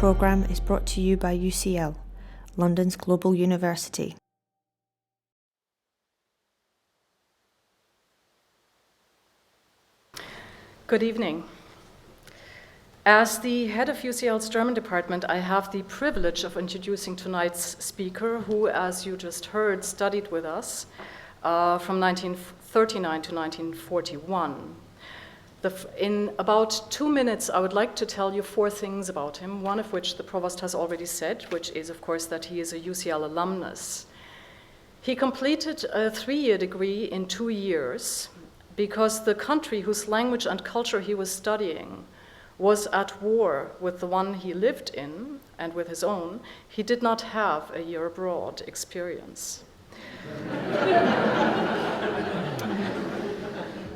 programme is brought to you by UCL, London's global university. Good evening. As the head of UCL's German department, I have the privilege of introducing tonight's speaker, who, as you just heard, studied with us from 1939 to 1941. In about 2 minutes, I would like to tell you 4 things about him, one of which the provost has already said, which is, of course, that he is a UCL alumnus. He completed a 3-year degree in 2 years because the country whose language and culture he was studying was at war with the one he lived in and with his own. He did not have a year abroad experience.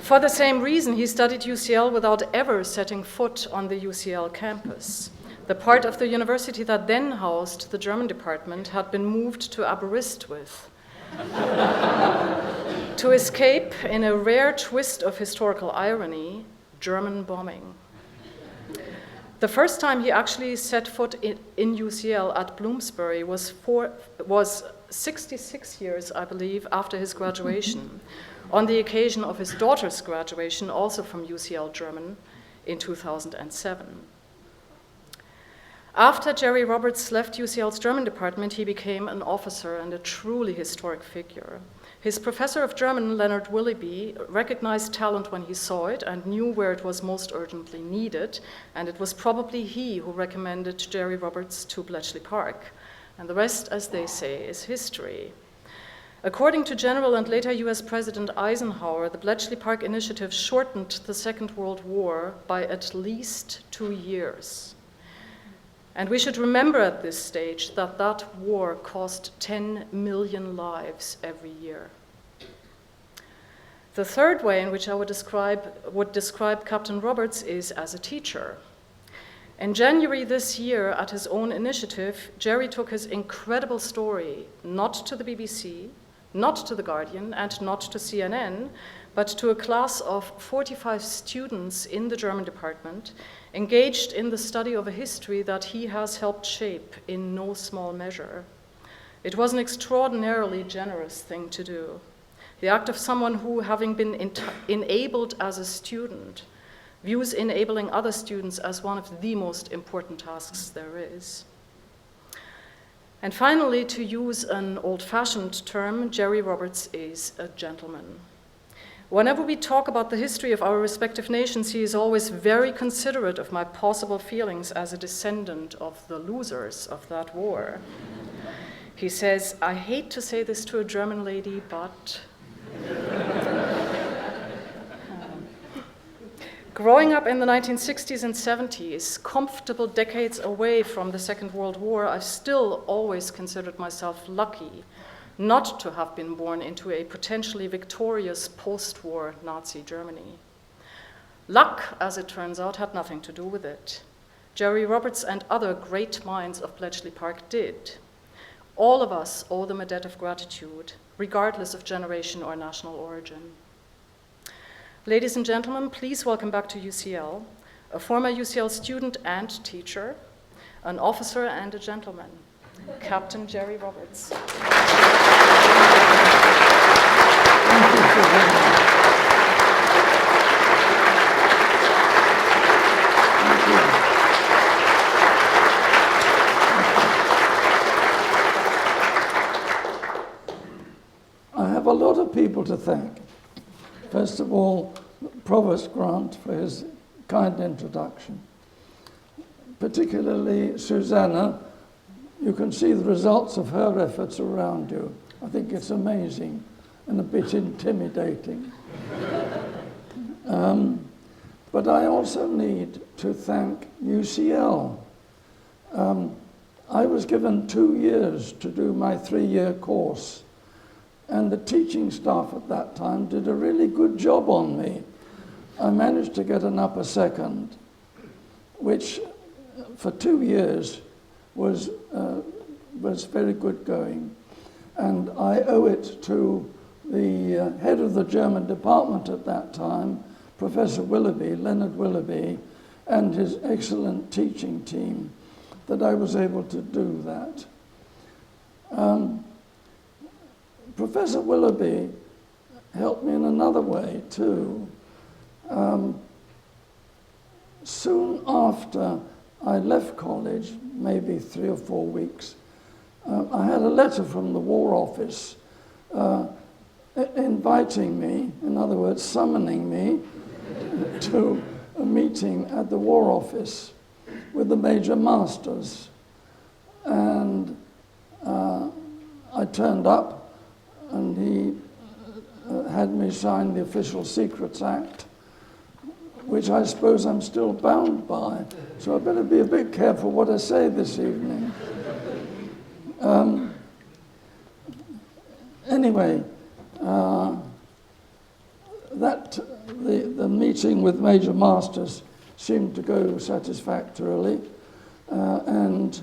For the same reason, he studied UCL without ever setting foot on the UCL campus. The part of the university that then housed the German department had been moved to Aberystwyth to escape, in a rare twist of historical irony, German bombing. The first time he actually set foot in UCL at Bloomsbury was 66 years, I believe, after his graduation, on the occasion of his daughter's graduation, also from UCL German, in 2007. After Jerry Roberts left UCL's German department, he became an officer and a truly historic figure. His professor of German, Leonard Willoughby, recognized talent when he saw it and knew where it was most urgently needed, and it was probably he who recommended Jerry Roberts to Bletchley Park. And the rest, as they say, is history. According to General and later US President Eisenhower, the Bletchley Park initiative shortened the Second World War by at least 2 years. And we should remember at this stage that that war cost 10 million lives every year. The third way in which I would describe Captain Roberts is as a teacher. In January this year, at his own initiative, Jerry took his incredible story not to the BBC, not to The Guardian, and not to CNN, but to a class of 45 students in the German department, engaged in the study of a history that he has helped shape in no small measure. It was an extraordinarily generous thing to do. The act of someone who, having been enabled as a student, views enabling other students as one of the most important tasks there is. And finally, to use an old-fashioned term, Jerry Roberts is a gentleman. Whenever we talk about the history of our respective nations, he is always very considerate of my possible feelings as a descendant of the losers of that war. He says, "I hate to say this to a German lady, but..." Growing up in the 1960s and 70s, comfortable decades away from the Second World War, I've still always considered myself lucky not to have been born into a potentially victorious post-war Nazi Germany. Luck, as it turns out, had nothing to do with it. Jerry Roberts and other great minds of Bletchley Park did. All of us owe them a debt of gratitude, regardless of generation or national origin. Ladies and gentlemen, please welcome back to UCL, a former UCL student and teacher, an officer and a gentleman, Captain Jerry Roberts. I have a lot of people to thank. First of all, Provost Grant for his kind introduction. Particularly Susanna, you can see the results of her efforts around you. I think it's amazing and a bit intimidating. But I also need to thank UCL. I was given 2 years to do my 3-year course, and the teaching staff at that time did a really good job on me. I managed to get an upper second, which for 2 years was very good going. And I owe it to the head of the German department at that time, Professor Willoughby, Leonard Willoughby, and his excellent teaching team that I was able to do that. Professor Willoughby helped me in another way too. Soon after I left college, maybe 3 or 4 weeks, I had a letter from the War Office inviting me, in other words, summoning me to a meeting at the War Office with the Major Masters. And I turned up, and he had me sign the Official Secrets Act, which I suppose I'm still bound by. So I better be a bit careful what I say this evening. Anyway, the meeting with Major Masters seemed to go satisfactorily, and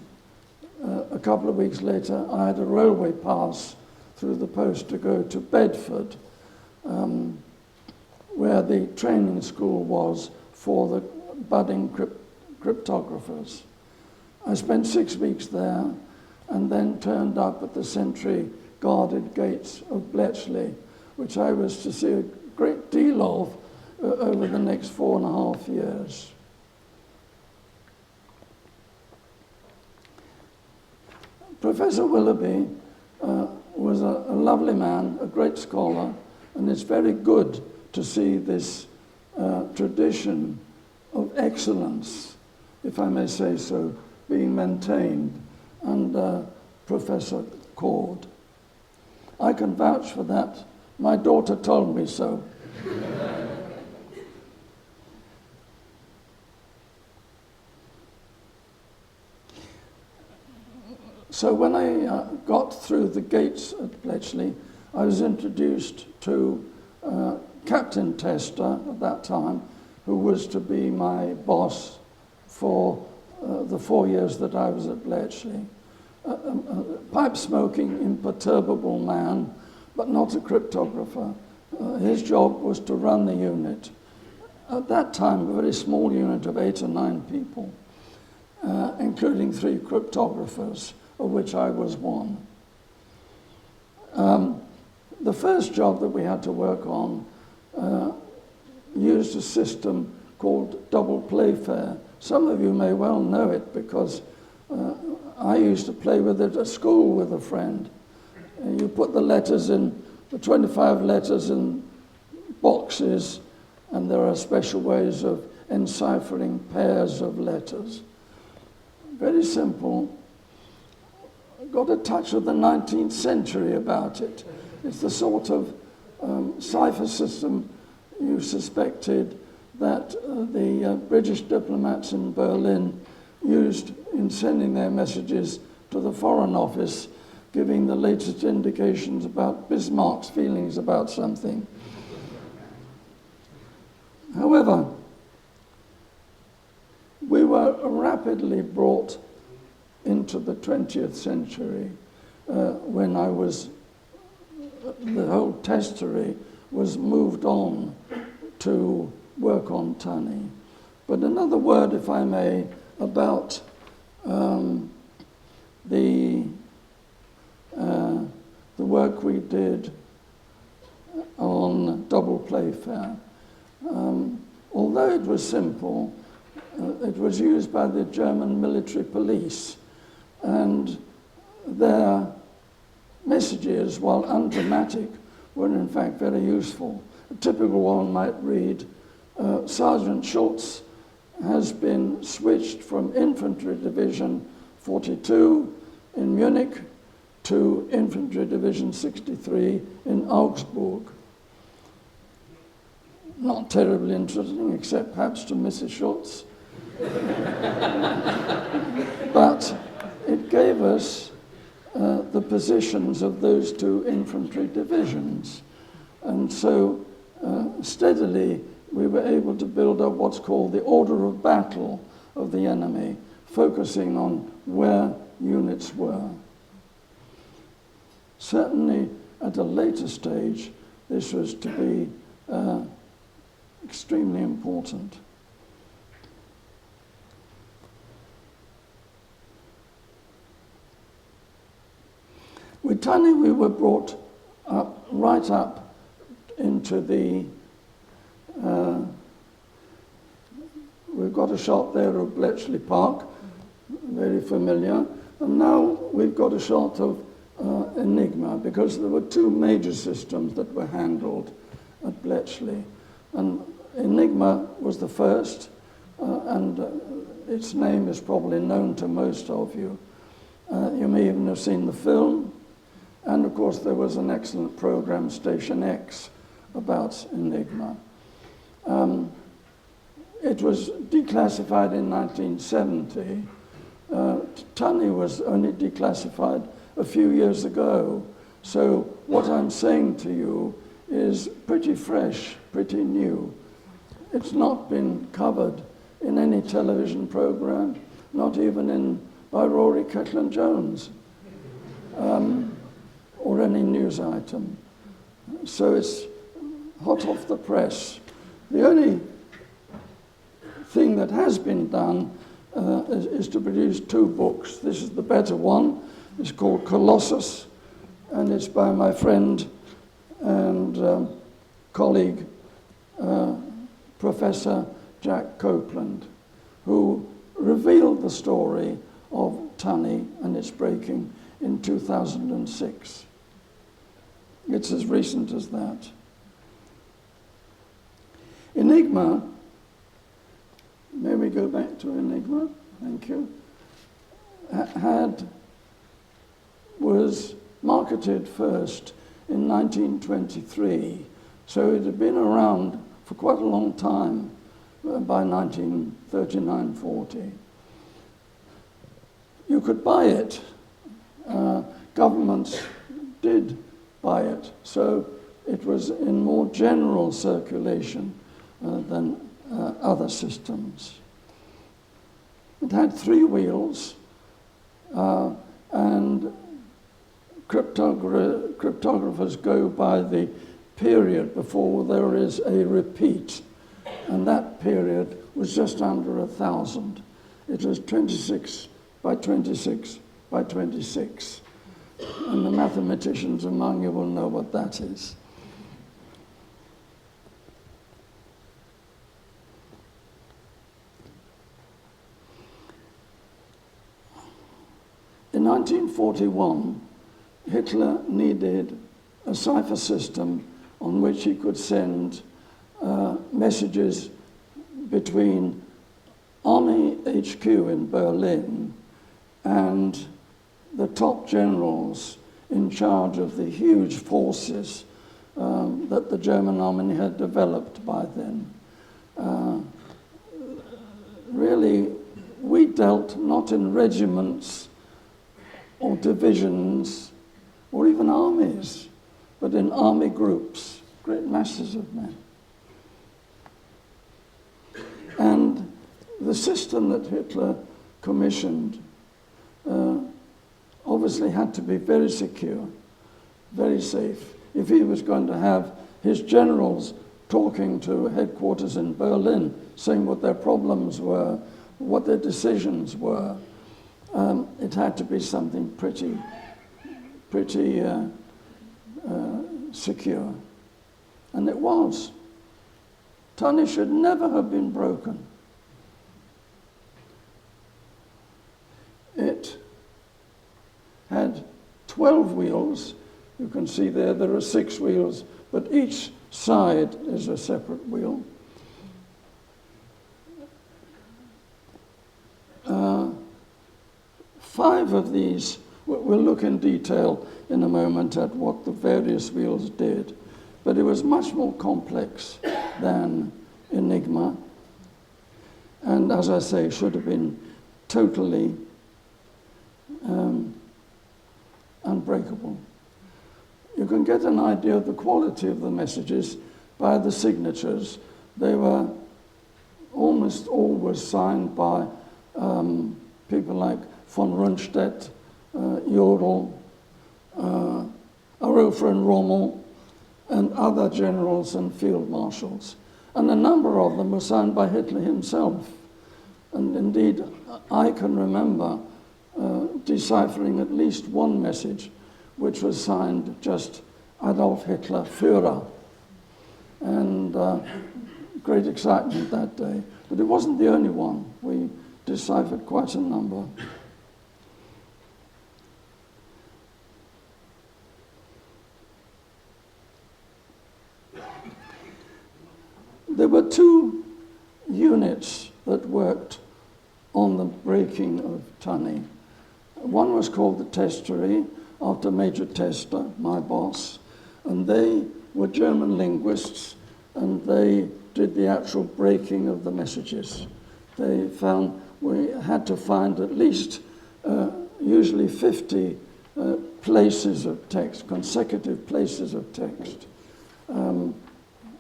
a couple of weeks later I had a railway pass through the post to go to Bedford, where the training school was for the budding cryptographers. I spent 6 weeks there and then turned up at the sentry-guarded gates of Bletchley, which I was to see a great deal of over the next 4.5 years. Professor Willoughby was a lovely man, a great scholar, and it's very good to see this tradition of excellence, if I may say so, being maintained under Professor Cord. I can vouch for that. My daughter told me so. So when I got through the gates at Bletchley, I was introduced to Captain Tester at that time, who was to be my boss for the 4 years that I was at Bletchley. A pipe-smoking, imperturbable man, but not a cryptographer. His job was to run the unit. At that time, a very small unit of 8 or 9 people, including 3 cryptographers, of which I was one. The first job that we had to work on used a system called double playfair. Some of you may well know it because I used to play with it at school with a friend. You put the letters in, the 25 letters in boxes, and there are special ways of enciphering pairs of letters. Very simple. Got a touch of the 19th century about it. It's the sort of cipher system you suspected that the British diplomats in Berlin used in sending their messages to the Foreign Office, giving the latest indications about Bismarck's feelings about something. However, we were rapidly brought into the 20th century when the whole Testery was moved on to work on Tunney. But another word, if I may, about the work we did on double playfair. Although it was simple, it was used by the German military police, and their messages, while undramatic, were in fact very useful. A typical one might read, Sergeant Schultz has been switched from Infantry Division 42 in Munich to Infantry Division 63 in Augsburg. Not terribly interesting, except perhaps to Mrs. Schultz. But it gave us the positions of those 2 infantry divisions. And so steadily we were able to build up what's called the order of battle of the enemy, focusing on where units were. Certainly at a later stage, this was to be extremely important. With Tunney, we were brought up, right up into the, we've got a shot there of Bletchley Park, very familiar, and now we've got a shot of Enigma, because there were two major systems that were handled at Bletchley. And Enigma was the first, and its name is probably known to most of you. You may even have seen the film. And of course, there was an excellent program, Station X, about Enigma. It was declassified in 1970. Tunney was only declassified a few years ago. So what I'm saying to you is pretty fresh, pretty new. It's not been covered in any television program, not even by Rory Ketland-Jones, or any news item. So it's hot off the press. The only thing that has been done is to produce two books. This is the better one. It's called Colossus, and it's by my friend and colleague, Professor Jack Copeland, who revealed the story of Tunney and its breaking in 2006. It's as recent as that. Enigma, may we go back to Enigma? Thank you. Was marketed first in 1923, so it had been around for quite a long time, by 1939-40. You could buy it. Governments did buy it, so it was in more general circulation than other systems. It had 3 wheels, and cryptographers go by the period before there is a repeat, and that period was just under 1,000. It was 26 by 26 by 26, and the mathematicians among you will know what that is. In 1941, Hitler needed a cipher system on which he could send messages between Army HQ in Berlin and the top generals in charge of the huge forces that the German army had developed by then. Really, we dealt not in regiments or divisions or even armies, but in army groups, great masses of men. And the system that Hitler commissioned obviously had to be very secure, very safe. If he was going to have his generals talking to headquarters in Berlin, saying what their problems were, what their decisions were, it had to be something pretty secure. And it was. Tunney should never have been broken. It had 12 wheels. You can see there are 6 wheels, but each side is a separate wheel. 5 of these, we'll look in detail in a moment at what the various wheels did, but it was much more complex than Enigma, and as I say, should have been totally unbreakable. You can get an idea of the quality of the messages by the signatures. They were almost always signed by people like von Rundstedt, Jodl, Arofer and Rommel, and other generals and field marshals. And a number of them were signed by Hitler himself. And indeed, I can remember deciphering at least one message which was signed just Adolf Hitler Führer. And great excitement that day. But it wasn't the only one. We deciphered quite a number. There were two units that worked on the breaking of Tunney. One was called the Testery, after Major Tester, my boss, and they were German linguists, and they did the actual breaking of the messages. They found we had to find at least usually 50 places of text, consecutive places of text, on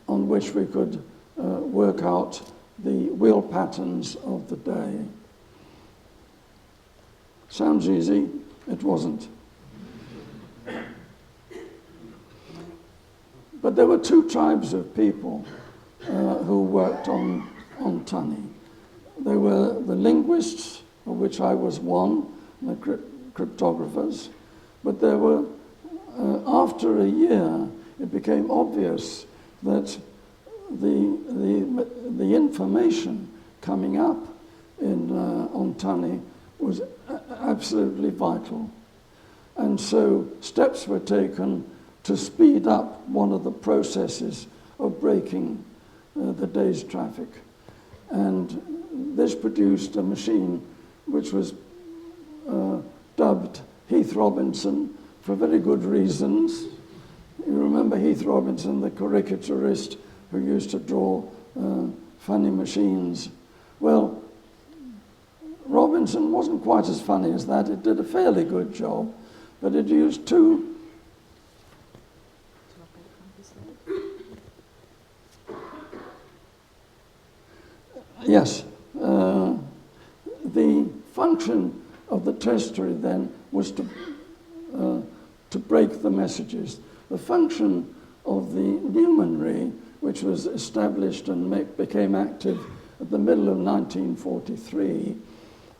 which we could work out the wheel patterns of the day. Sounds easy, it wasn't. But there were two tribes of people who worked on Tunney. There were the linguists, of which I was one, the cryptographers, but there were, after a year, it became obvious that the information coming up on Tunney was absolutely vital. And so steps were taken to speed up one of the processes of breaking the day's traffic. And this produced a machine which was dubbed Heath Robinson for very good reasons. You remember Heath Robinson, the caricaturist who used to draw funny machines. Well, Robinson wasn't quite as funny as that. It did a fairly good job, but it used two Yes, the function of the testery then was to break the messages. The function of the Newmanry, which was established and became active at the middle of 1943,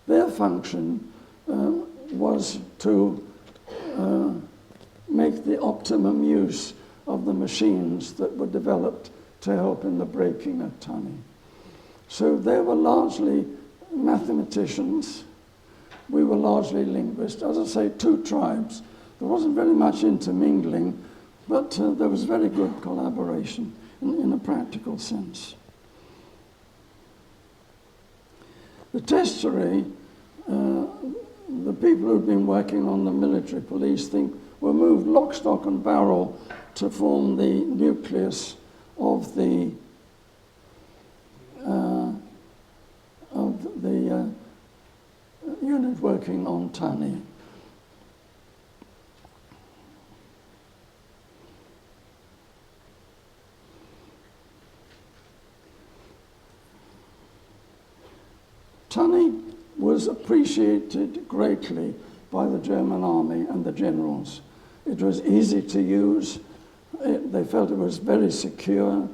their function was to make the optimum use of the machines that were developed to help in the breaking of Tunney. So they were largely mathematicians. We were largely linguists. As I say, two tribes. There wasn't very much intermingling, but there was very good collaboration in a practical sense. The testery, the people who'd been working on the military police thing, were moved lock, stock and barrel to form the nucleus of the unit working on Tunney. Tunney was appreciated greatly by the German army and the generals. It was easy to use. They felt it was very secure,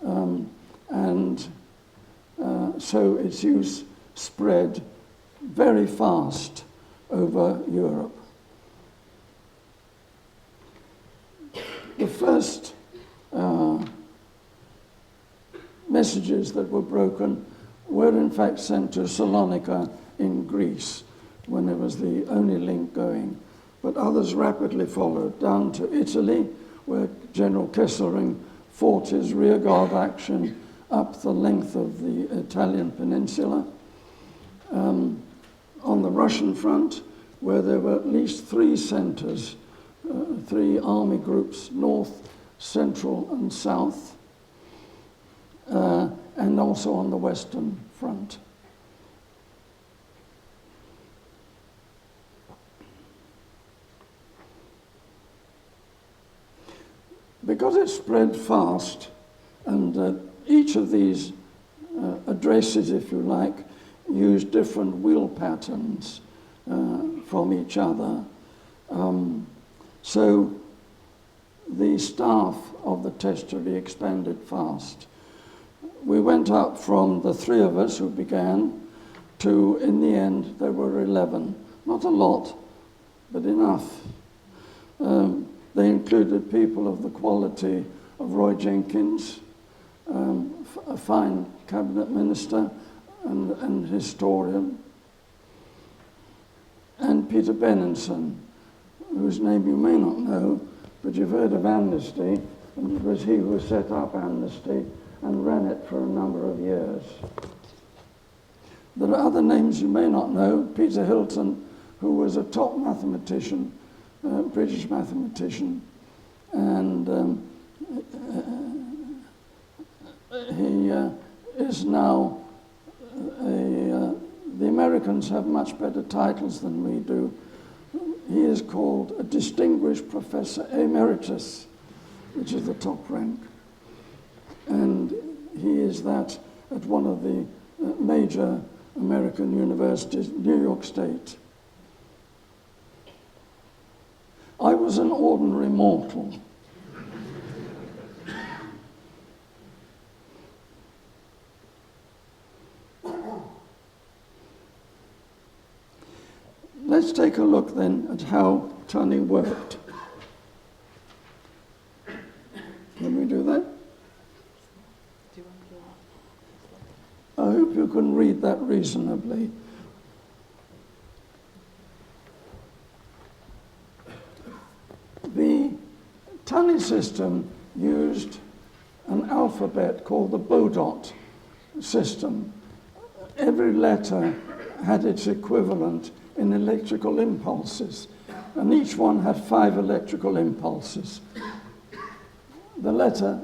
and so its use spread very fast over Europe. The first messages that were broken were in fact sent to Salonika in Greece, when it was the only link going. But others rapidly followed, down to Italy, where General Kesselring fought his rearguard action up the length of the Italian peninsula. On the Russian front, where there were at least three centers, three army groups, north, central, and south, and also on the western front. Because it spread fast, and each of these addresses, if you like, used different wheel patterns from each other. So the staff of the testery expanded fast. We went up from the three of us who began to, in the end, there were 11. Not a lot, but enough. They included people of the quality of Roy Jenkins, a fine cabinet minister and historian, and Peter Benenson, whose name you may not know, but you've heard of Amnesty, and it was he who set up Amnesty and ran it for a number of years. There are other names you may not know. Peter Hilton, who was a top mathematician, British mathematician, and he is now the Americans have much better titles than we do. He is called a Distinguished Professor Emeritus, which is the top rank. And he is that at one of the major American universities, New York State. I was an ordinary mortal. Let's take a look then at how Tunney worked. Can we do that? I hope you can read that reasonably. The Tunny-system used an alphabet called the Bodot system. Every letter had its equivalent in electrical impulses, and each one had 5 electrical impulses. The letter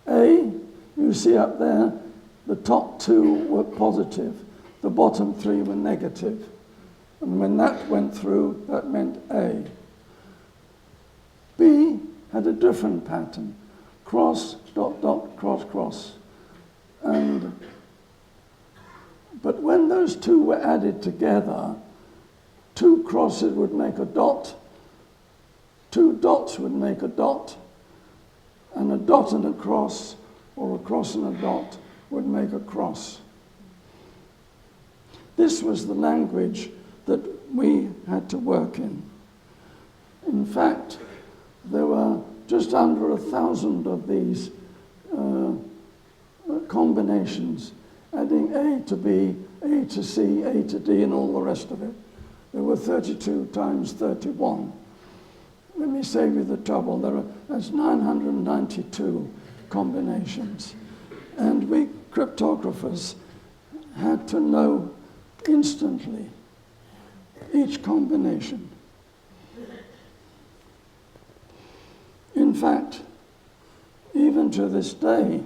A, you see up there, the top 2 were positive, the bottom 3 were negative. And when that went through, that meant A. B had a different pattern, cross, dot, dot, cross, cross. But when those 2 were added together, 2 crosses would make a dot, 2 dots would make a dot, and a dot and a cross, or a cross and a dot, would make a cross. This was the language that we had to work in. In fact, there were just under 1,000 of these combinations, adding A to B, A to C, A to D, and all the rest of it. There were 32 times 31. Let me save you the trouble. That's 992 combinations. And we cryptographers had to know instantly each combination. In fact, even to this day,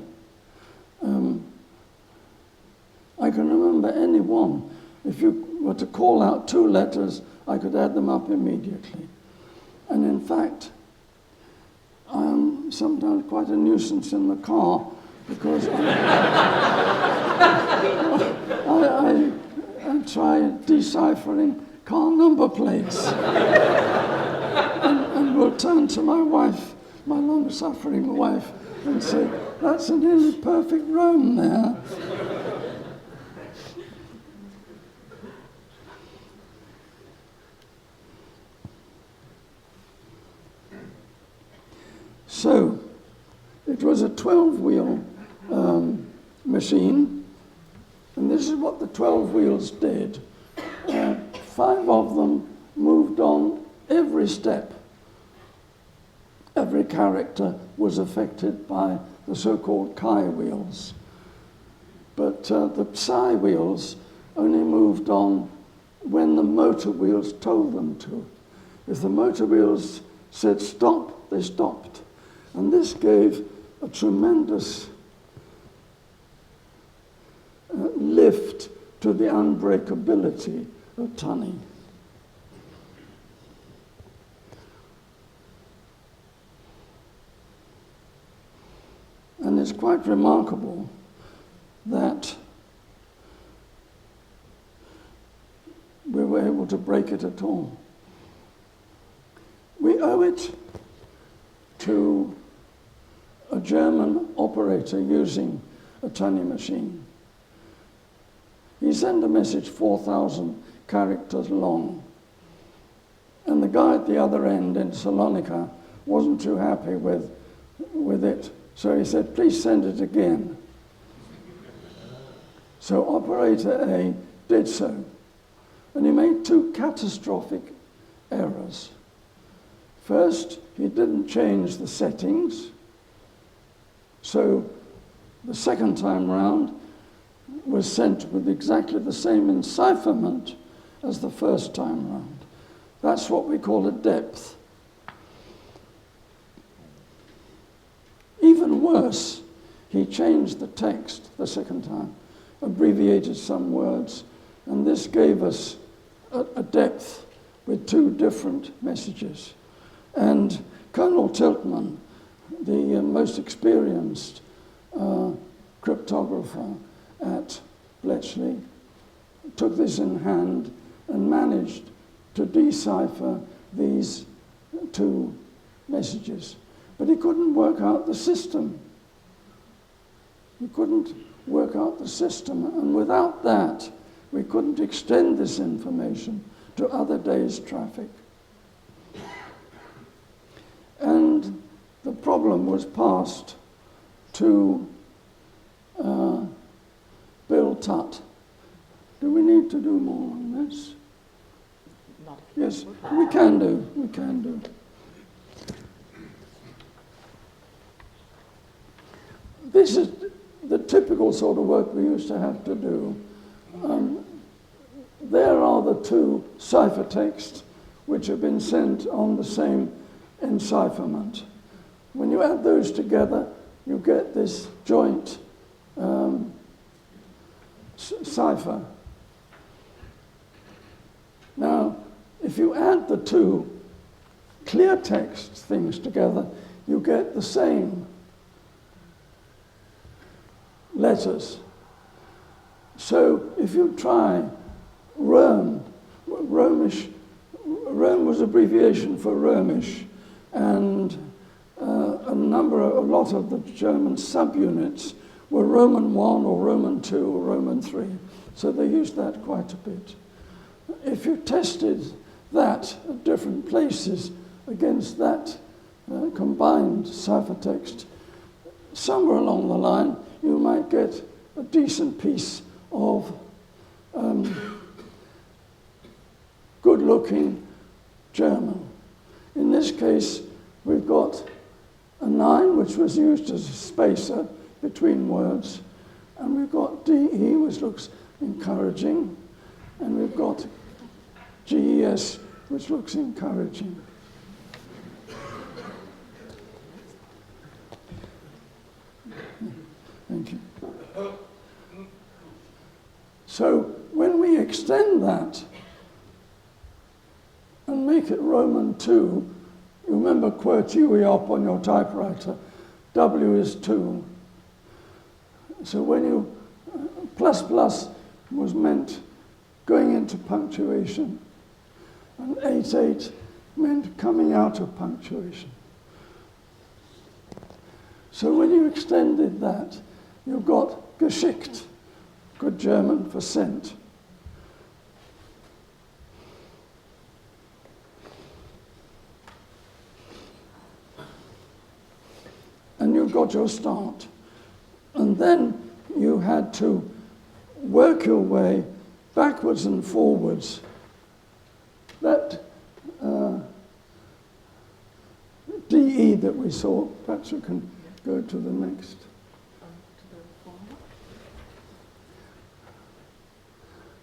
I can remember any one. If you were to call out 2 letters, I could add them up immediately. And in fact, I am sometimes quite a nuisance in the car because I try deciphering car number plates and will turn to my wife, my long-suffering wife, and say, "That's a nearly perfect Rome there." So, it was a 12-wheel machine, and this is what the 12 wheels did. 5 of them moved on every step. Every character was affected by the so-called chi wheels. But the psi wheels only moved on when the motor wheels told them to. If the motor wheels said stop, they stopped. And this gave a tremendous lift to the unbreakability of Tunney. And it's quite remarkable that we were able to break it at all. We owe it to a German operator using a Tunney machine. He sent a message 4,000 characters long, And the guy at the other end in Salonika wasn't too happy with it. So he said, please send it again. So operator A did so. And he made two catastrophic errors. First, he didn't change the settings. So the second time round was sent with exactly the same encipherment as the first time round. That's what we call a depth. Even worse, he changed the text the second time, abbreviated some words, and this gave us a depth with two different messages. And Colonel Tiltman, the most experienced cryptographer at Bletchley, took this in hand and managed to decipher these two messages. But he couldn't work out the system. He couldn't work out the system, and without that, we couldn't extend this information to other days' traffic. And the problem was passed to Bill Tutte. Do we need to do more on this? Yes, we can do. This is the typical sort of work we used to have to do. There are the two ciphertexts which have been sent on the same encipherment. When you add those together, you get this joint cipher. Now, if you add the two clear text things together, you get the same letters. So if you try Rome was abbreviation for Romish, and a lot of the German subunits were Roman 1 or Roman 2 or Roman 3. So they used that quite a bit. If you tested that at different places against that combined ciphertext, somewhere along the line, you might get a decent piece of good-looking German. In this case, we've got a 9, which was used as a spacer between words, and we've got DE, which looks encouraging, and we've got GES, which looks encouraging. Thank you. So when we extend that and make it Roman 2, you remember QWERTY up on your typewriter, W is 2. So when you, plus was meant going into punctuation, and 88 meant coming out of punctuation. So when you extended that, you got geschickt, good German for sent. And you got your start. And then you had to work your way backwards and forwards. That DE that we saw, perhaps we can go to the next.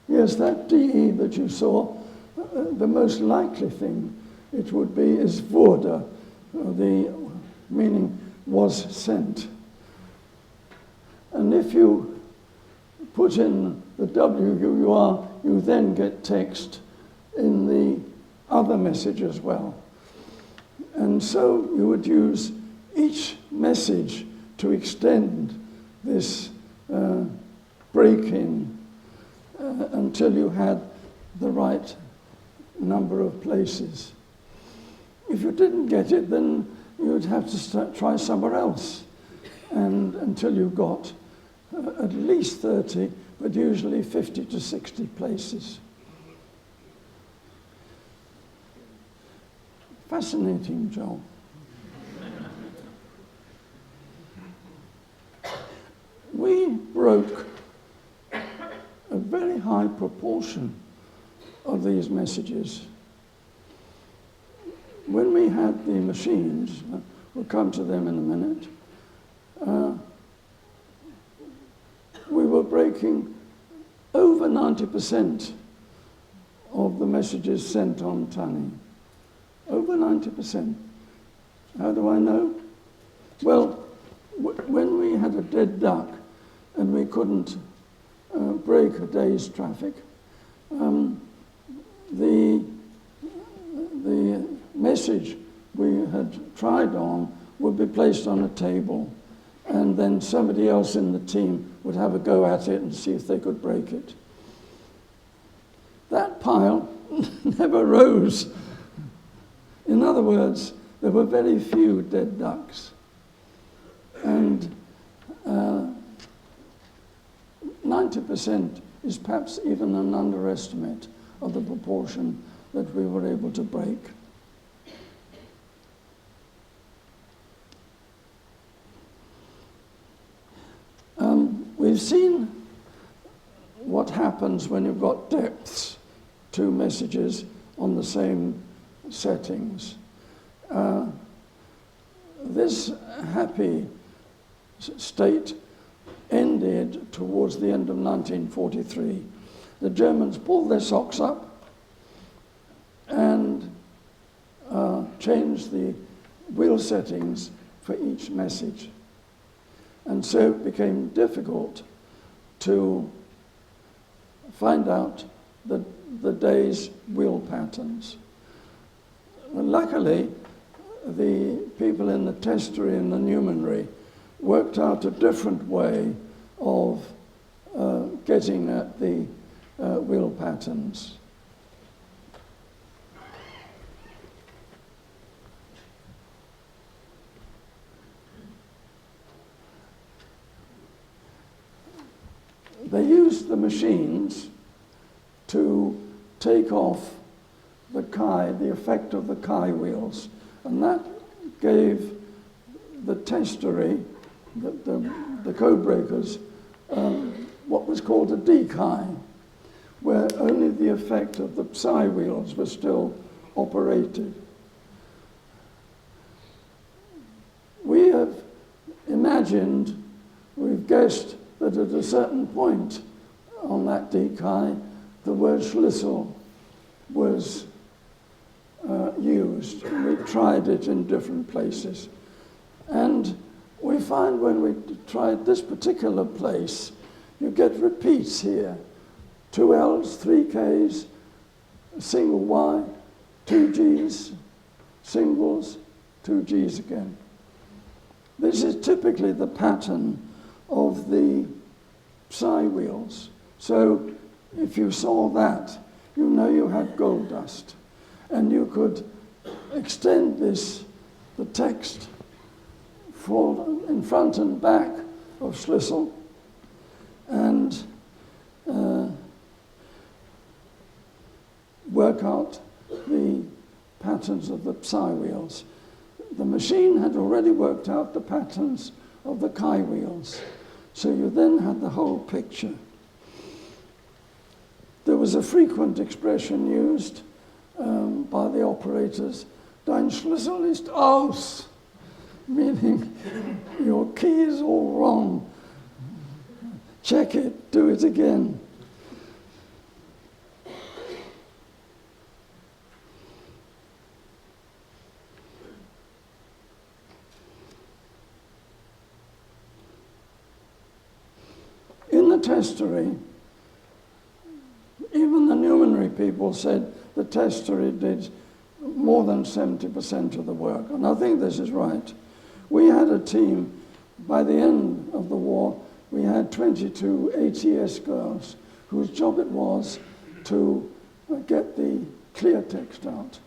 Yes, that DE that you saw, the most likely thing it would be is wurde, the meaning was sent. And if you put in the WUR, you then get text in the other message as well. And so you would use each message to extend this break-in until you had the right number of places. If you didn't get it, then you would have to try somewhere else, and until you got at least 30, but usually 50 to 60 places. Fascinating job. We broke a very high proportion of these messages. When we had the machines, we'll come to them in a minute, we were breaking over 90% of the messages sent on Tunney. Over 90%. How do I know? Well, when we had a dead duck and we couldn't break a day's traffic, the message we had tried on would be placed on a table, and then somebody else in the team would have a go at it and see if they could break it. That pile never rose. In other words, there were very few dead ducks. And 90% is perhaps even an underestimate of the proportion that we were able to break. We've seen what happens when you've got depths to messages on the same settings. This happy state ended towards the end of 1943. The Germans pulled their socks up and changed the wheel settings for each message. And so it became difficult to find out the day's wheel patterns. Well, luckily, the people in the Testery and the Numenary worked out a different way of getting at the wheel patterns. They used the machines to take off the chi, the effect of the chi wheels, and that gave the Testery, the codebreakers, what was called a dechi, where only the effect of the psi wheels was still operated. We have imagined, we've guessed that at a certain point on that dechi, the word Schlüssel was used. We tried it in different places. And we find when we tried this particular place, you get repeats here. 2 L's, 3 K's, a single Y, 2 G's, singles, 2 G's again. This is typically the pattern of the psi wheels. So if you saw that, you know you had gold dust. And you could extend this, the text, for in front and back of Schlüssel, and work out the patterns of the psi wheels. The machine had already worked out the patterns of the chi wheels. So you then had the whole picture. There was a frequent expression used by the operators, Dein Schlüssel ist aus, meaning your key is all wrong. Check it, do it again. In the Testery, even the Numenary people said the Testery did more than 70% of the work, and I think this is right. We had a team, by the end of the war, we had 22 ATS girls whose job it was to get the clear text out.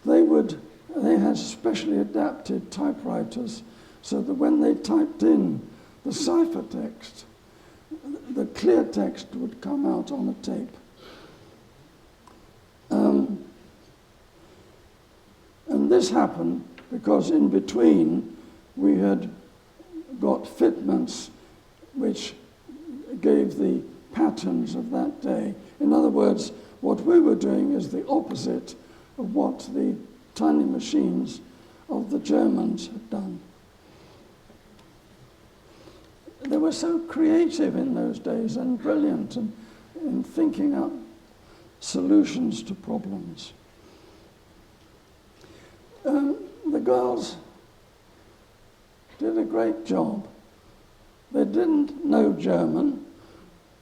They had specially adapted typewriters so that when they typed in the cipher text, the clear text would come out on a tape. And this happened because in between we had got fitments which gave the patterns of that day. In other words, what we were doing is the opposite of what the tiny machines of the Germans had done. They were so creative in those days and brilliant in thinking up solutions to problems. The girls did a great job. They didn't know German,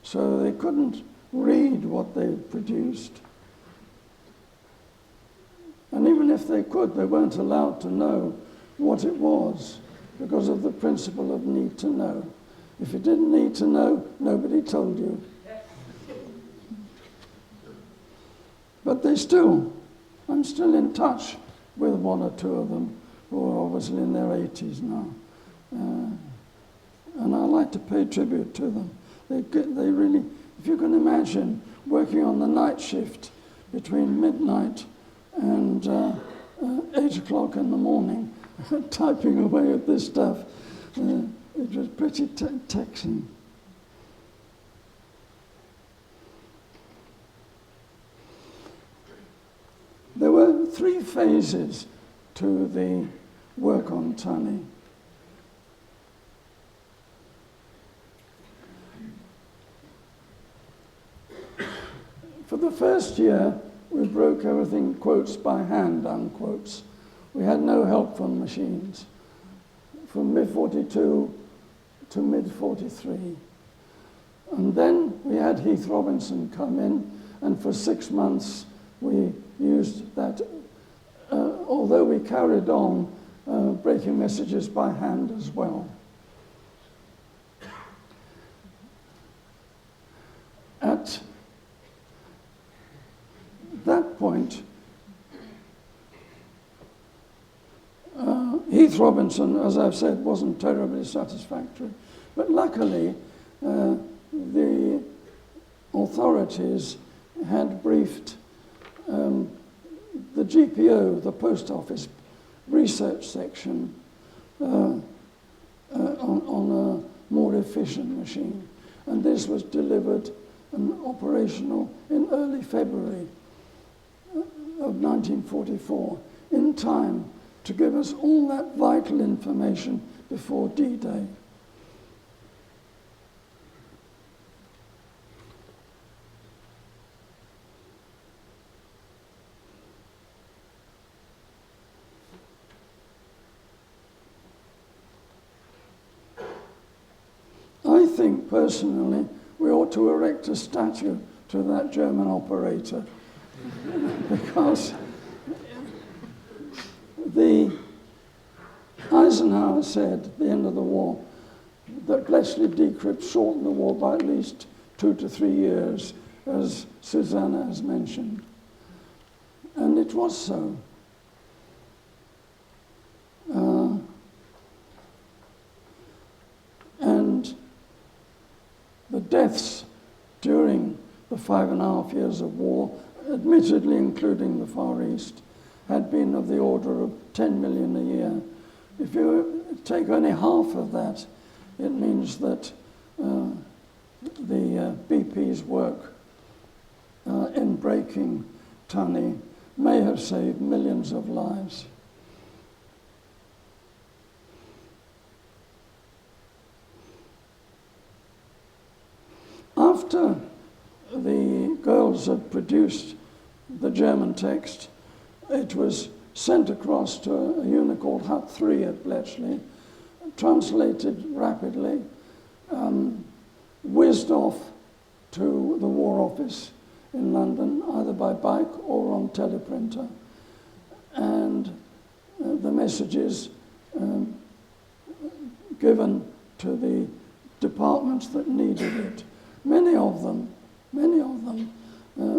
so they couldn't read what they produced. And even if they could, they weren't allowed to know what it was because of the principle of need to know. If you didn't need to know, nobody told you. But I'm still in touch with one or two of them who are obviously in their 80s now. And I like to pay tribute to them. They really, if you can imagine working on the night shift between midnight and 8 o'clock in the morning, typing away at this stuff, it was pretty taxing. There were 3 phases to the work on Tunney. For the first year, we broke everything quotes by hand, unquotes. We had no help from machines. From mid-42 to mid-43. And then we had Heath Robinson come in, and for 6 months we used that, although we carried on breaking messages by hand as well. At that point, Heath Robinson, as I've said, wasn't terribly satisfactory. But luckily, the authorities had briefed the GPO, the Post Office research section, on a more efficient machine. And this was delivered and operational in early February of 1944, in time to give us all that vital information before D-Day. I think, personally, we ought to erect a statue to that German operator because Eisenhower said at the end of the war that Bletchley decrypt shortened the war by at least 2 to 3 years, as Susanna has mentioned. And it was so. And the deaths during the 5.5 years of war, admittedly including the Far East, had been of the order of 10 million a year. If you take only half of that, it means that the BP's work in breaking Tunney may have saved millions of lives. After the girls had produced the German text, it was sent across to a unit called Hut 3 at Bletchley, translated rapidly, whizzed off to the War Office in London, either by bike or on teleprinter. And the messages given to the departments that needed it. Many of them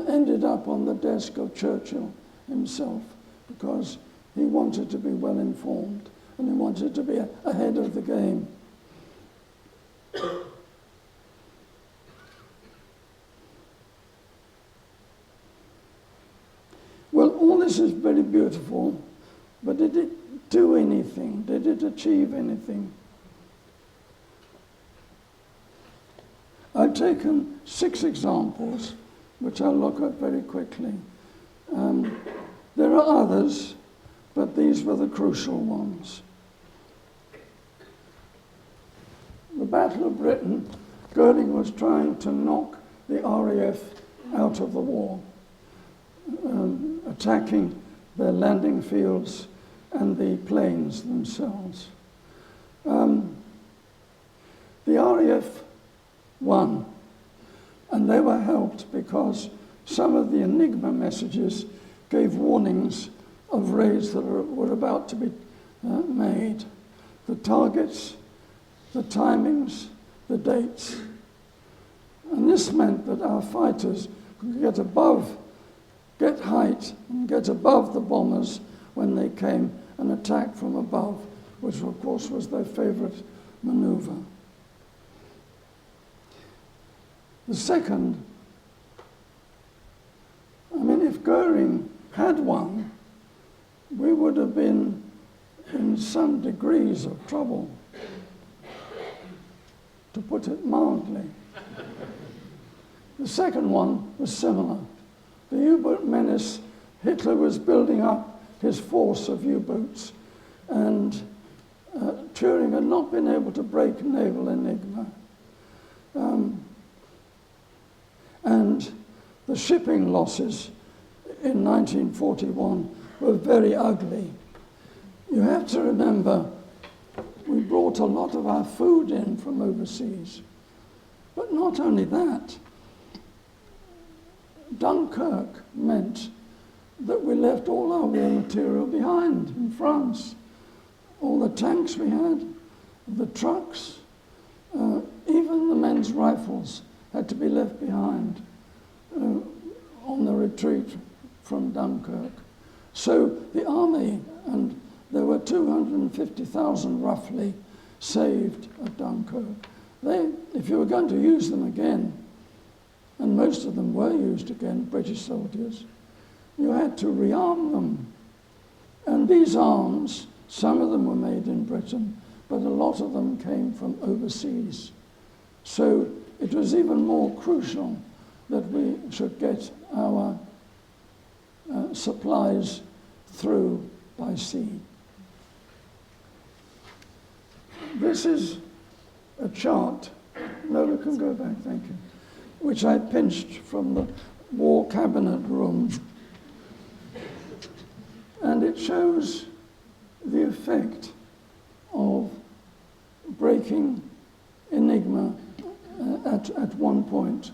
ended up on the desk of Churchill himself, because he wanted to be well informed and he wanted to be ahead of the game. Well, all this is very beautiful, But did it do anything? Did it achieve anything? I've taken 6 examples, which I'll look at very quickly. There are others, but these were the crucial ones. The Battle of Britain, Goering was trying to knock the RAF out of the war, attacking their landing fields and the planes themselves. The RAF won, and they were helped because some of the Enigma messages gave warnings of raids that were about to be made. The targets, the timings, the dates. And this meant that our fighters could get height and get above the bombers when they came and attack from above, which of course was their favorite maneuver. The second, if Goering had won, we would have been in some degrees of trouble, to put it mildly. The second one was similar. The U-boat menace, Hitler was building up his force of U-boats, and Turing had not been able to break naval Enigma. And the shipping losses in 1941 were very ugly. You have to remember, we brought a lot of our food in from overseas. But not only that, Dunkirk meant that we left all our war material behind in France. All the tanks we had, the trucks, even the men's rifles had to be left behind on the retreat from Dunkirk. So the army, and there were 250,000 roughly saved at Dunkirk. If you were going to use them again, and most of them were used again, British soldiers, you had to rearm them. And these arms, some of them were made in Britain, but a lot of them came from overseas. So it was even more crucial that we should get our supplies through by sea. This is a chart. No, we can go back, thank you. Which I pinched from the War Cabinet room. And it shows the effect of breaking Enigma at one point,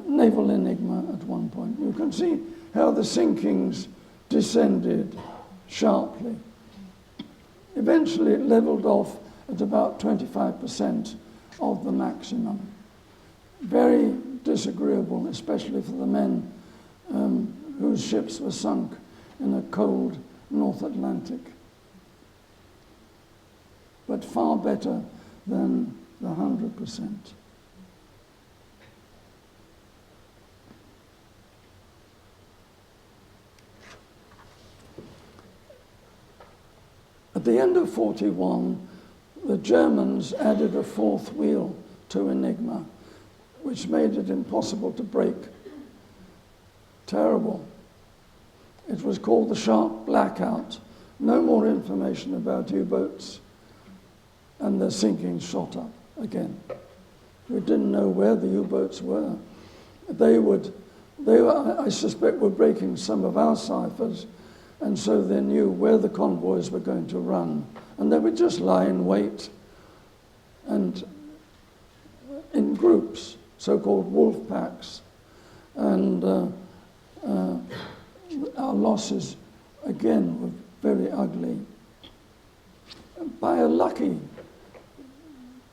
naval Enigma at one point. You can see how the sinkings descended sharply. Eventually it leveled off at about 25% of the maximum. Very disagreeable, especially for the men whose ships were sunk in a cold North Atlantic. But far better than the 100%. At the end of 41, the Germans added a fourth wheel to Enigma, which made it impossible to break. Terrible. It was called the sharp blackout. No more information about U-boats, and their sinking shot up again. We didn't know where the U-boats were. They were, I suspect, were breaking some of our ciphers, and so they knew where the convoys were going to run, and they would just lie in wait, and in groups, so-called wolf packs, and our losses, again, were very ugly. By a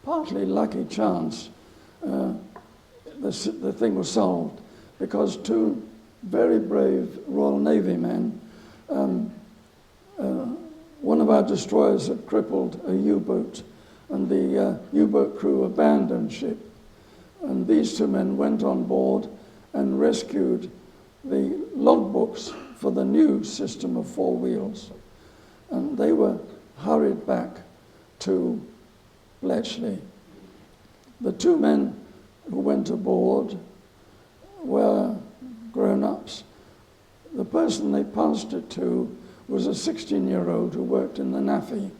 partly lucky chance, the thing was solved because two very brave Royal Navy men, one of our destroyers had crippled a U-boat, and the U-boat crew abandoned ship. And these two men went on board and rescued the logbooks for the new system of 4 wheels. and they were hurried back to Bletchley. The two men who went aboard were grown-ups. The person they passed it to was a 16-year-old who worked in the NAFI.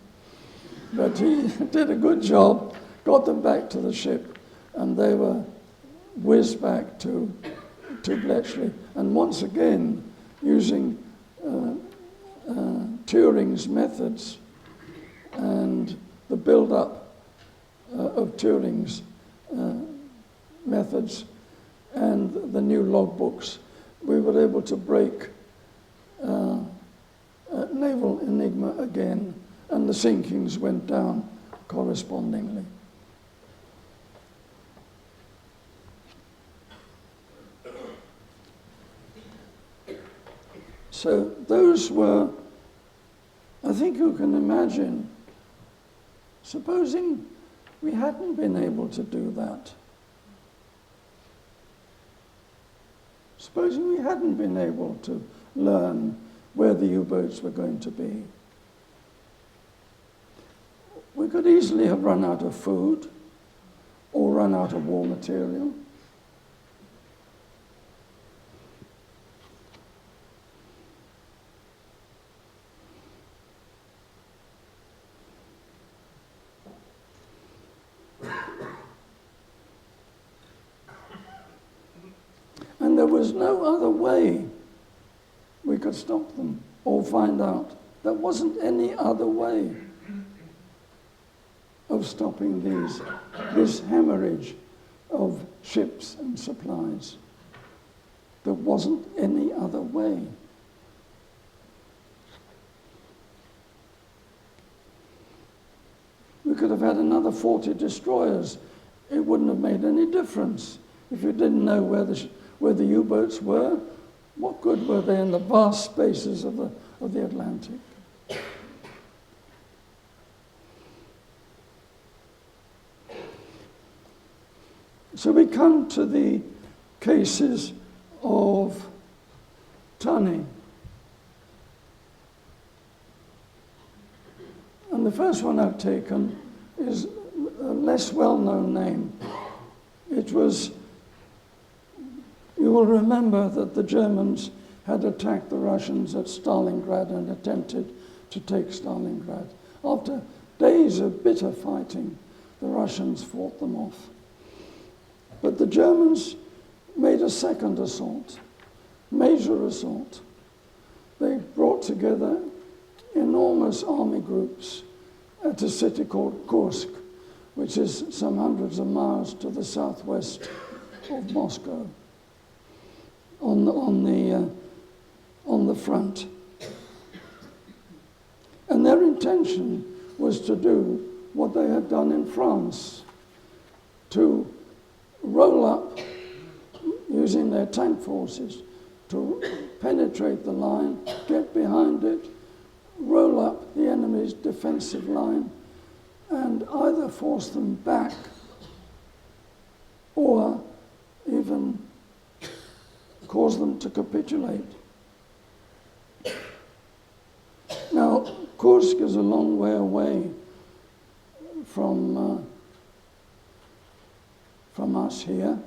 But he did a good job, got them back to the ship, and they were whizzed back to Bletchley. And once again, using Turing's methods and the build-up of Turing's methods and the new logbooks, we were able to break naval Enigma again, and the sinkings went down correspondingly. So those were, I think you can imagine, supposing we hadn't been able to do that. Supposing we hadn't been able to learn where the U-boats were going to be. We could easily have run out of food or run out of war material. And there was no other way we could stop them or find out. There wasn't any other way of stopping this hemorrhage of ships and supplies. There wasn't any other way. We could have had another 40 destroyers. It wouldn't have made any difference. If you didn't know where the U-boats were, what good were they in the vast spaces of the Atlantic? So we come to the cases of Tunney. And the first one I've taken is a less well-known name. It was, you will remember that the Germans had attacked the Russians at Stalingrad and attempted to take Stalingrad. After days of bitter fighting, the Russians fought them off. But the Germans made a second assault, major assault. They brought together enormous army groups at a city called Kursk, which is some hundreds of miles to the southwest of Moscow, on the front. And their intention was to do what they had done in France, to roll up, using their tank forces, to penetrate the line, get behind it, roll up the enemy's defensive line, and either force them back or even cause them to capitulate. Now, Kursk is a long way away from us here,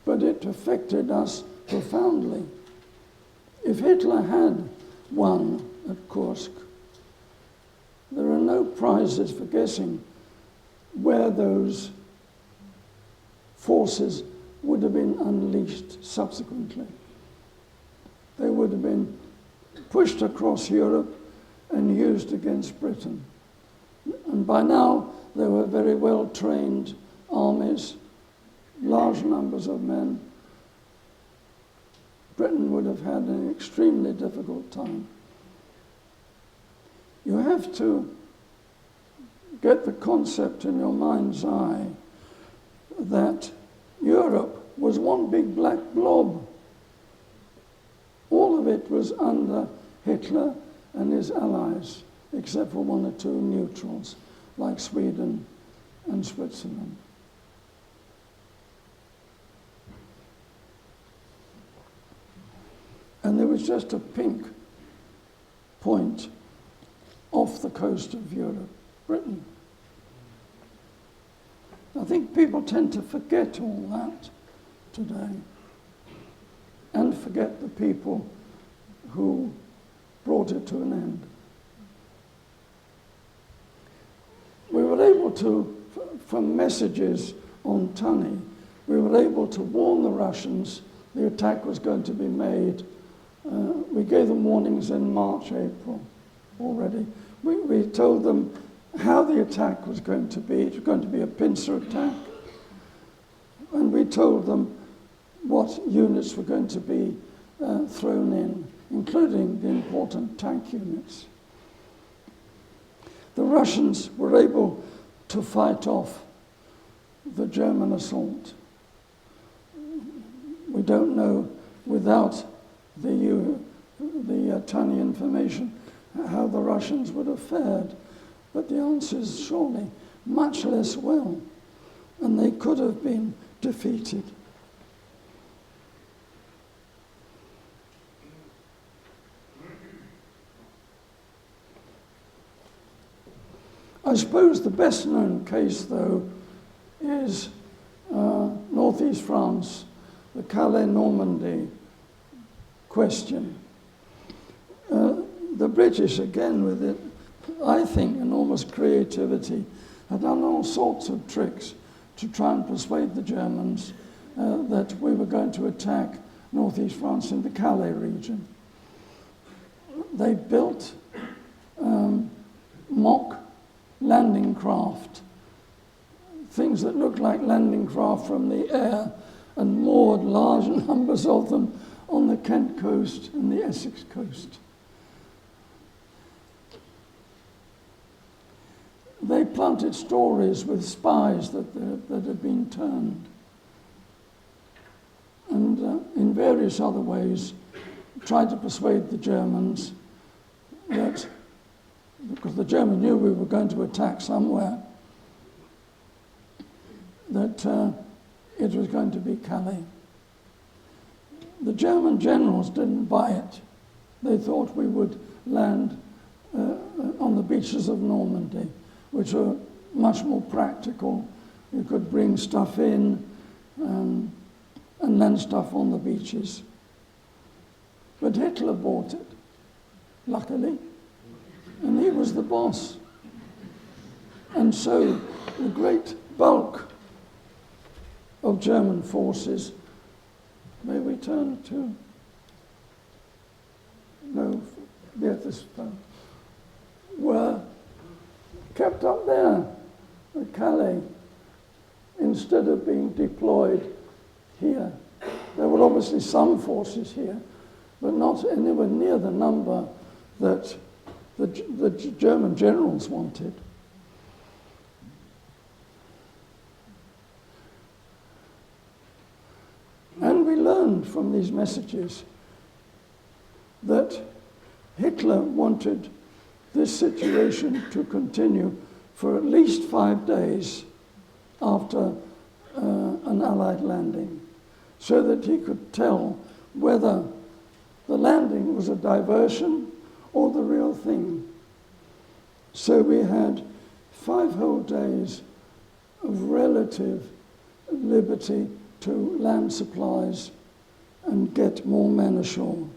but it affected us profoundly. If Hitler had won at Kursk, there are no prizes for guessing where those forces would have been unleashed subsequently. They would have been pushed across Europe and used against Britain. And by now, there were very well-trained armies, large numbers of men. Britain would have had an extremely difficult time. You have to get the concept in your mind's eye that Europe was one big black blob. All of it was under Hitler and his allies, except for one or two neutrals, like Sweden and Switzerland. And there was just a pink point off the coast of Europe, Britain. I think people tend to forget all that today and forget the people who brought it to an end. We were able to, from messages on Tunney, we were able to warn the Russians the attack was going to be made. We gave them warnings in March, April already. We told them how the attack was going to be. It was going to be a pincer attack. And we told them what units were going to be thrown in, including the important tank units. The Russians were able to fight off the German assault. We don't know, without the Tunney information, how the Russians would have fared. But the answer is surely much less well, and they could have been defeated. I suppose the best known case, though, is northeast France, the Calais-Normandy question. The British, again, with it, I think, enormous creativity, had done all sorts of tricks to try and persuade the Germans that we were going to attack northeast France in the Calais region. They built mock landing craft, things that looked like landing craft from the air, and moored large numbers of them on the Kent coast and the Essex coast. They planted stories with spies that had been turned. And in various other ways, tried to persuade the Germans that, because the Germans knew we were going to attack somewhere, that it was going to be Calais. The German generals didn't buy it. They thought we would land on the beaches of Normandy, which were much more practical. You could bring stuff in and land stuff on the beaches. But Hitler bought it, luckily, and he was the boss. And so the great bulk of German forces, may we turn to, no, this phone, were kept up there at Calais instead of being deployed here. There were obviously some forces here, but not anywhere near the number that the German generals wanted. And we learned from these messages that Hitler wanted this situation to continue for at least 5 days after an Allied landing, so that he could tell whether the landing was a diversion or the real thing. So we had 5 whole days of relative liberty to land supplies and get more men ashore.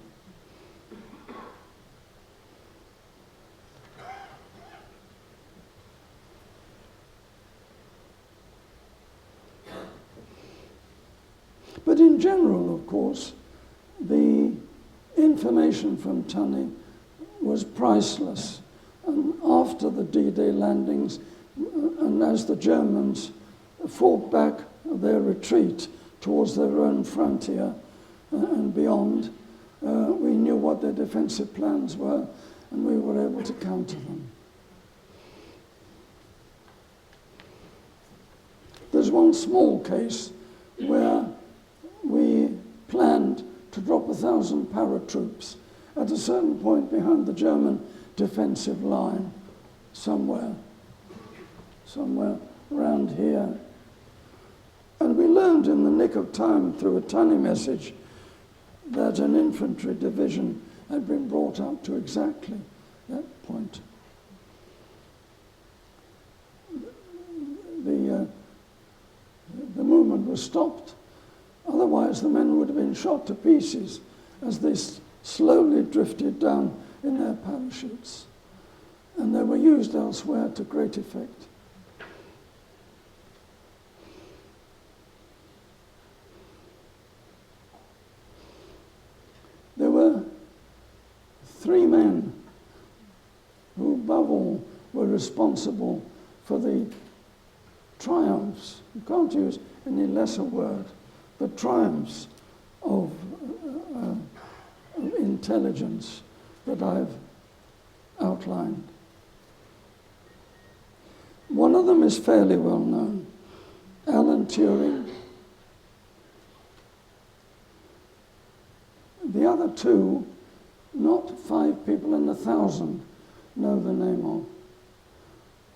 But in general, of course, the information from Tunney was priceless. And after the D-Day landings, and as the Germans fought back their retreat towards their own frontier and beyond, we knew what their defensive plans were, and we were able to counter them. There's one small case where we planned to drop 1,000 paratroops at a certain point behind the German defensive line, somewhere around here. And we learned in the nick of time through a Tunney message that an infantry division had been brought up to exactly that point. The movement was stopped. Otherwise, the men would have been shot to pieces as they slowly drifted down in their parachutes. And they were used elsewhere to great effect. There were 3 men who, above all, were responsible for the triumphs. You can't use any lesser word. The triumphs of intelligence that I've outlined. One of them is fairly well known, Alan Turing. The other 2, not 5 people in 1,000 know the name of.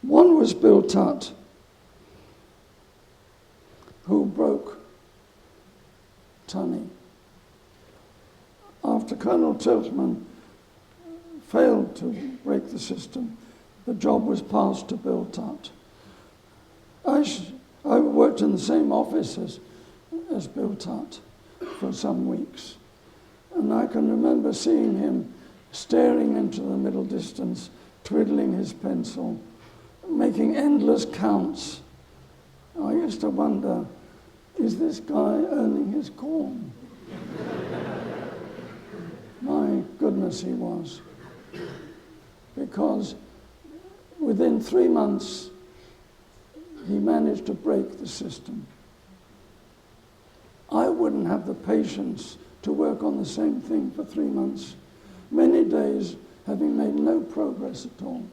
One was Bill Tutte, who broke Tunney. After Colonel Tiltman failed to break the system, the job was passed to Bill Tutte. I worked in the same office as Bill Tutte for some weeks, and I can remember seeing him staring into the middle distance, twiddling his pencil, making endless counts. I used to wonder, is this guy earning his corn? My goodness, he was. Because within 3 months, he managed to break the system. I wouldn't have the patience to work on the same thing for 3 months, many days having made no progress at all.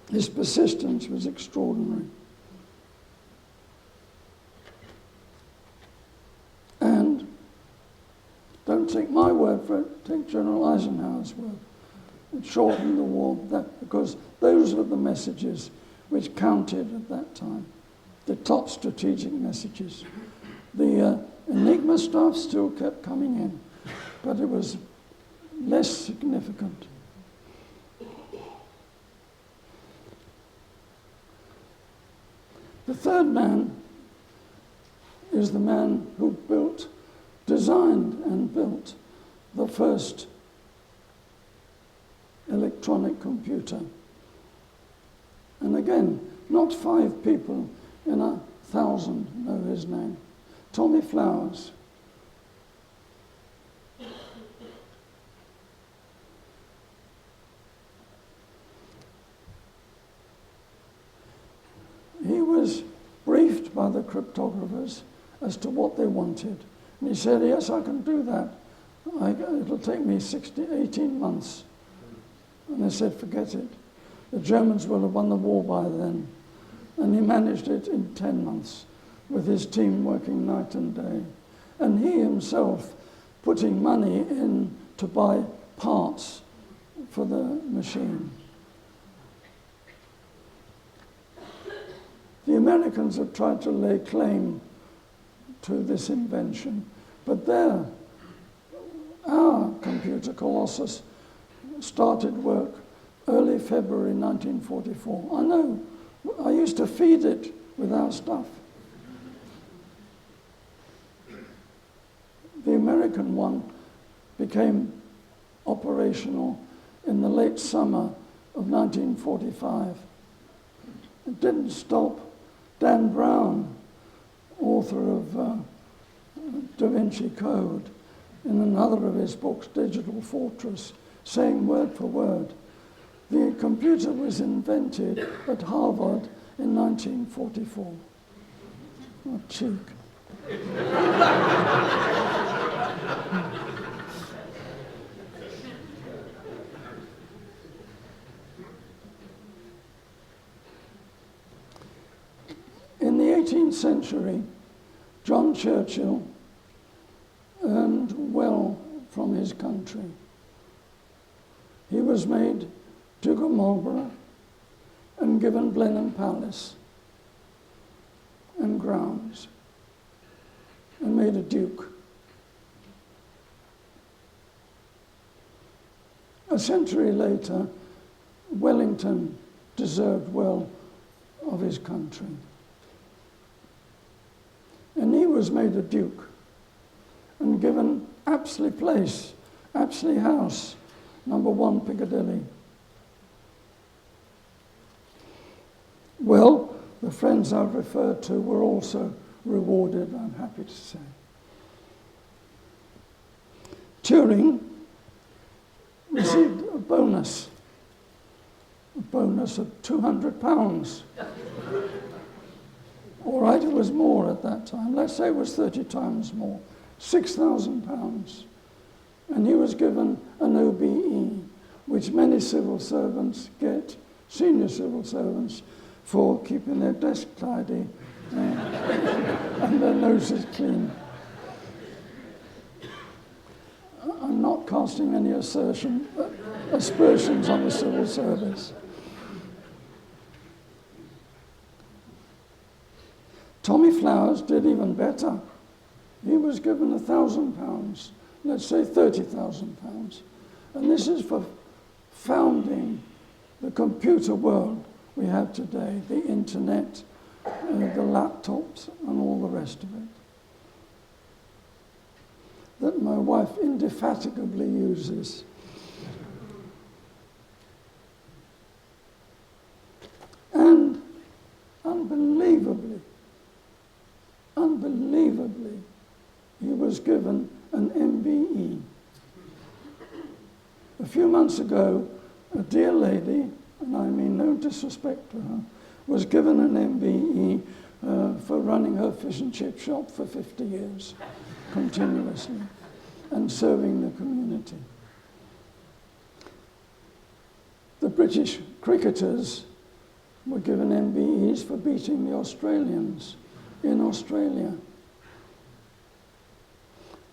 His persistence was extraordinary. And don't take my word for it, take General Eisenhower's word. It shortened the war, because those were the messages which counted at that time, the top strategic messages. The Enigma stuff still kept coming in, but it was less significant. The third man is the man who designed and built the first electronic computer. And again, not 5 people in 1,000 know his name. Tommy Flowers. He was briefed by the cryptographers as to what they wanted. And he said, yes, I can do that. It'll take me 18 months. And they said, forget it. The Germans will have won the war by then. And he managed it in 10 months with his team working night and day. And he himself putting money in to buy parts for the machine. The Americans have tried to lay claim to this invention, but our computer, Colossus, started work early February 1944. I know, I used to feed it with our stuff. The American one became operational in the late summer of 1945. It didn't stop. Dan Brown, author of Da Vinci Code, in another of his books, Digital Fortress, saying word for word, the computer was invented at Harvard in 1944. What cheek. In the 18th century, John Churchill earned well from his country. He was made Duke of Marlborough and given Blenheim Palace and grounds and made a duke. A century later, Wellington deserved well of his country. And he was made a duke and given Apsley Place, Apsley House, number 1 Piccadilly. Well, the friends I've referred to were also rewarded, I'm happy to say. Turing received a bonus of £200. All right, it was more at that time. Let's say it was 30 times more, £6,000. And he was given an OBE, which many civil servants get, senior civil servants, for keeping their desk tidy and their noses clean. I'm not casting any aspersions on the civil service. Tommy Flowers did even better. He was given £1,000, let's say £30,000. And this is for founding the computer world we have today, the internet, the laptops, and all the rest of it, that my wife indefatigably uses. And unbelievably, he was given an MBE. A few months ago, a dear lady, and I mean no disrespect to her, was given an MBE for running her fish and chip shop for 50 years, continuously, and serving the community. The British cricketers were given MBEs for beating the Australians in Australia.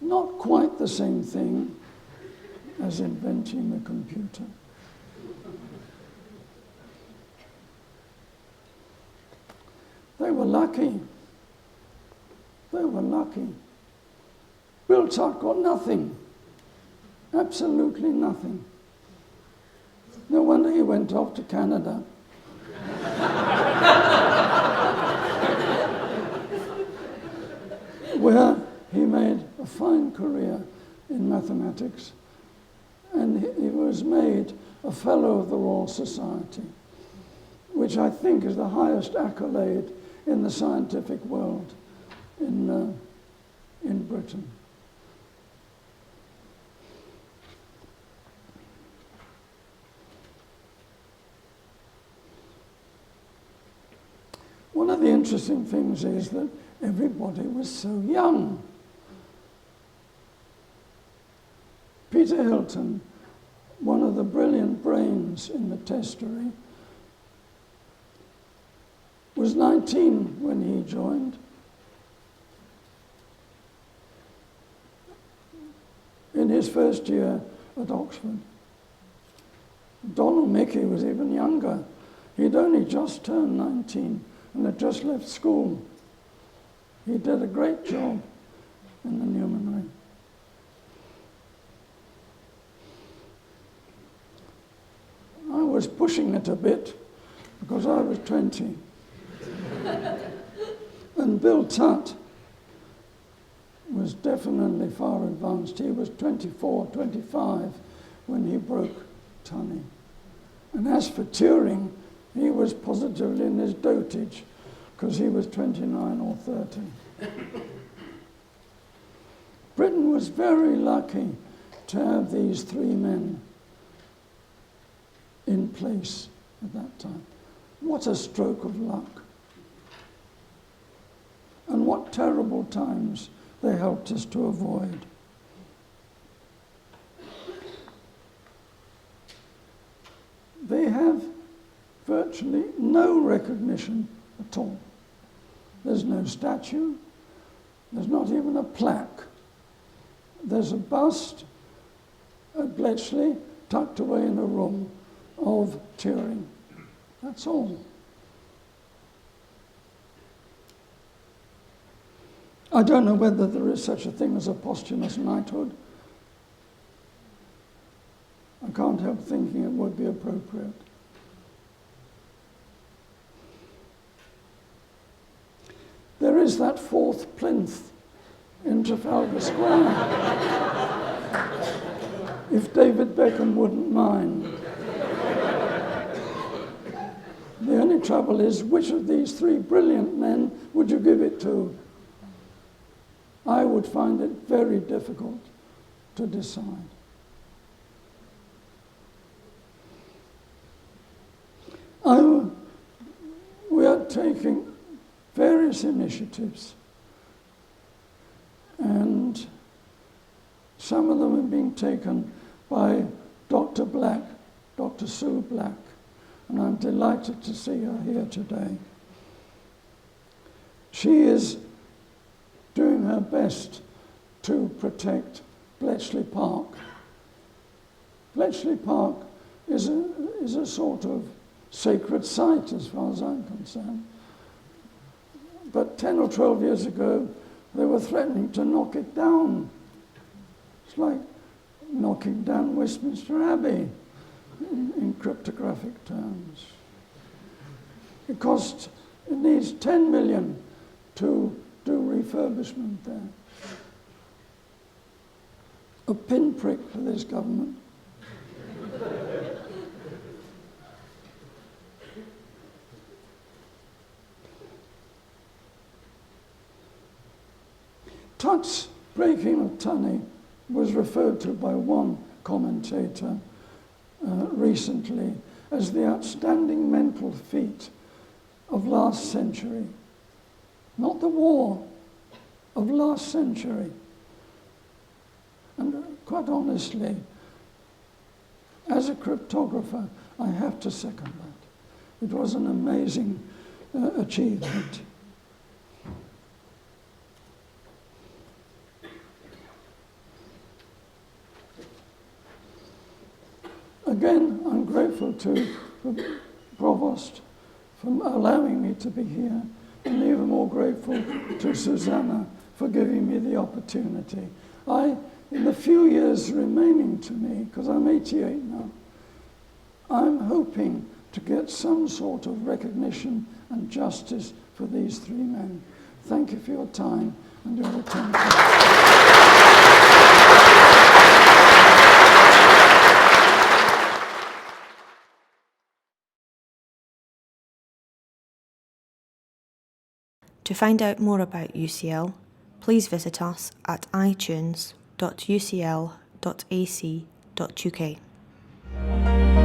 Not quite the same thing as inventing the computer. They were lucky. They were lucky. Bill Tutte got nothing. Absolutely nothing. No wonder he went off to Canada. Where he made a fine career in mathematics, and he was made a Fellow of the Royal Society, which I think is the highest accolade in the scientific world in Britain. One of the interesting things is that everybody was so young. Peter Hilton, one of the brilliant brains in the Testery, was 19 when he joined. In his first year at Oxford. Donald Mickey was even younger. He'd only just turned 19 and had just left school. He did a great job in the Newmanry. I was pushing it a bit because I was 20. And Bill Tutte was definitely far advanced. He was 24, 25 when he broke Tunney. And as for Turing, he was positively in his dotage because he was 29 or 30. Britain was very lucky to have these three men in place at that time. What a stroke of luck. And what terrible times they helped us to avoid. They have virtually no recognition at all. There's no statue. There's not even a plaque. There's a bust at Bletchley tucked away in a room of Turing. That's all. I don't know whether there is such a thing as a posthumous knighthood. I I can't help thinking it would be appropriate. There is that fourth plinth in Trafalgar Square, if David Beckham wouldn't mind. The only trouble is, which of these three brilliant men would you give it to? I would find it very difficult to decide. We are taking various initiatives, and some of them are being taken by Dr. Black, Dr. Sue Black, and I'm delighted to see her here today. She is doing her best to protect Bletchley Park. Bletchley Park is a sort of sacred site as far as I'm concerned. But 10 or 12 years ago, they were threatening to knock it down. It's like knocking down Westminster Abbey in cryptographic terms. It needs 10 million to do refurbishment there. A pinprick for this government. Tutte's breaking of Tunney was referred to by one commentator recently as the outstanding mental feat of last century. Not the war, of last century. And quite honestly, as a cryptographer, I have to second that. It was an amazing achievement. Again, I'm grateful to the Provost for allowing me to be here, and even more grateful to Susanna for giving me the opportunity. In the few years remaining to me, because I'm 88 now, I'm hoping to get some sort of recognition and justice for these three men. Thank you for your time and your attention. To find out more about UCL, please visit us at itunes.ucl.ac.uk.